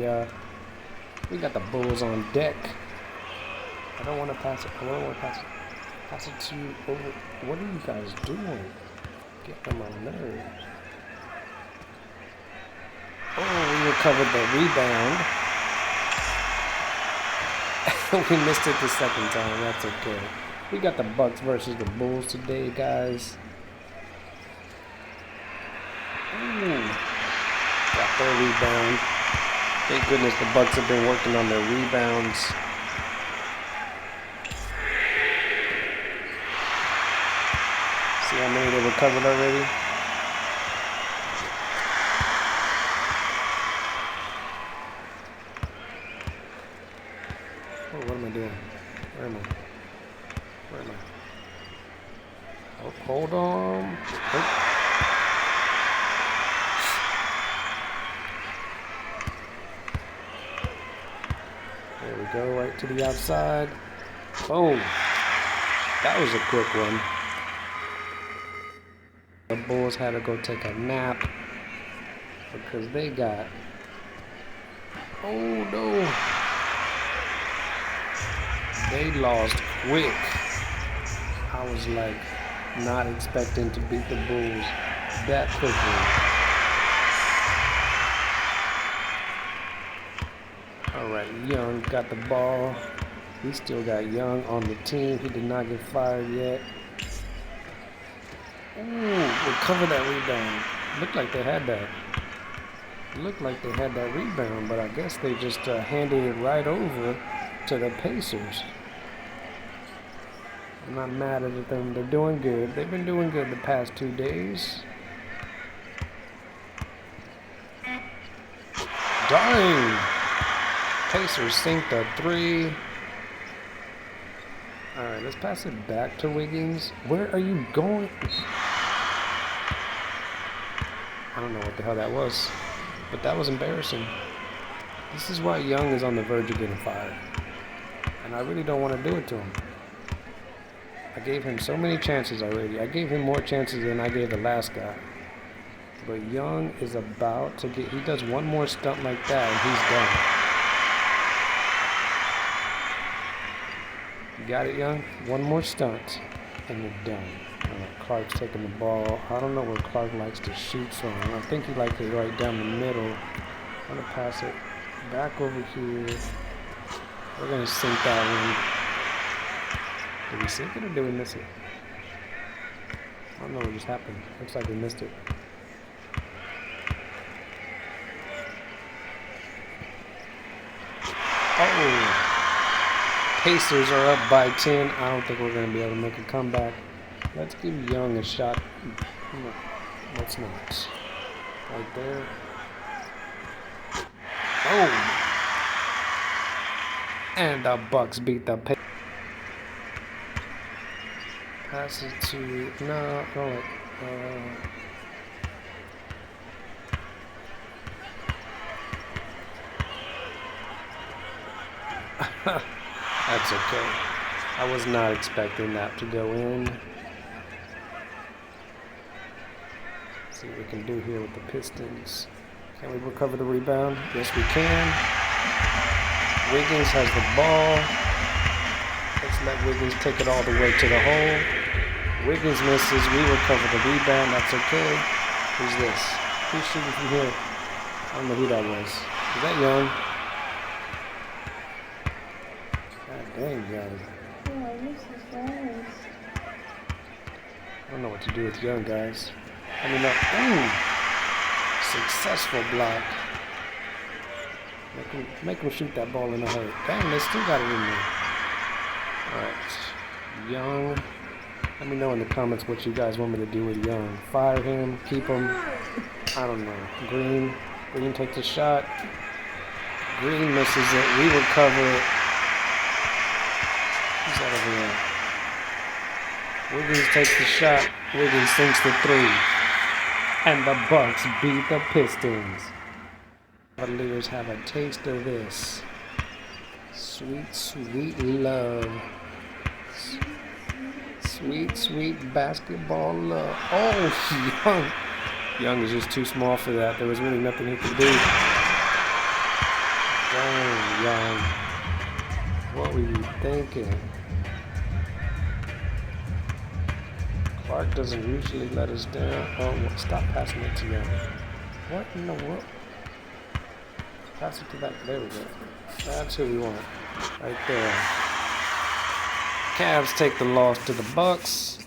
Yeah, we got the Bulls on deck. I don't want to pass it. I don't want to pass it. Pass it to you over. What are you guys doing? Get on my nerves. Oh, we recovered the rebound. We missed it the second time. That's okay. We got the Bucks versus the Bulls today, guys. Ooh. Got their rebound. Thank goodness the Bucks have been working on their rebounds. See how many they recovered already? Oh, what am I doing? Where am I? Where am I? Oh, hold on. Oh. There we go, right to the outside. Oh, that was a quick one. The Bulls had to go take a nap because they got... Oh no! They lost quick. I was like not expecting to beat the Bulls that quickly. Alright, Young got the ball. We still got Young on the team. He did not get fired yet. Ooh, recover that rebound. Looked like they had that. Looked like they had that rebound, but I guess they just handed it right over to the Pacers. I'm not mad at them. They're doing good. They've been doing good the past 2 days. Dang! Pacers synced a 3. Alright, let's pass it back to Wiggins. Where are you going? I don't know what the hell that was, but that was embarrassing. This is why Young is on the verge of getting fired. And I really don't want to do it to him. I gave him so many chances already. I gave him more chances than I gave the last guy. But Young is about to get... He does one more stunt like that and he's done. You got it, Young? One more stunt and you're done. Clark's taking the ball. I don't know where Clark likes to shoot from. I think he likes it right down the middle. I'm going to pass it back over here. We're going to sink that one. Did we sink it or did we miss it? I don't know what just happened. Looks like we missed it. Oh! Pacers are up by 10. I don't think we're going to be able to make a comeback. Let's give Young a shot. No, let's not. Right there. Oh! And the Bucks beat the Pacers. Pass it to... No, no. That's okay. I was not expecting that to go in. See what we can do here with the Pistons. Can we recover the rebound? Yes, we can. Wiggins has the ball. Let's let Wiggins take it all the way to the hole. Wiggins misses. We recover the rebound. That's okay. Who's this? Who's shooting from here? I don't know who that was. Is that Young? God dang, Young. I don't know what to do with Young, guys. I mean, ooh, successful block. Make him shoot that ball in the hole. Damn, they still got it in there. Alright, Young. Let me know in the comments what you guys want me to do with Young. Fire him, keep him. I don't know. Green takes a shot. Green misses it. We recover it. Who's that over there? Wiggins takes the shot. Wiggins sinks the 3. And the Bucks beat the Pistons. Cavaliers have a taste of this. Sweet, sweet love. Sweet, sweet basketball love. Oh, Young. Young is just too small for that. There was really nothing he could do. Dang, Young. What were you thinking? Clark doesn't usually let us down. Oh, well, stop passing it to Young. What in the world? Pass it to that. There we go. That's who we want. Right there. Cavs take the loss to the Bucks.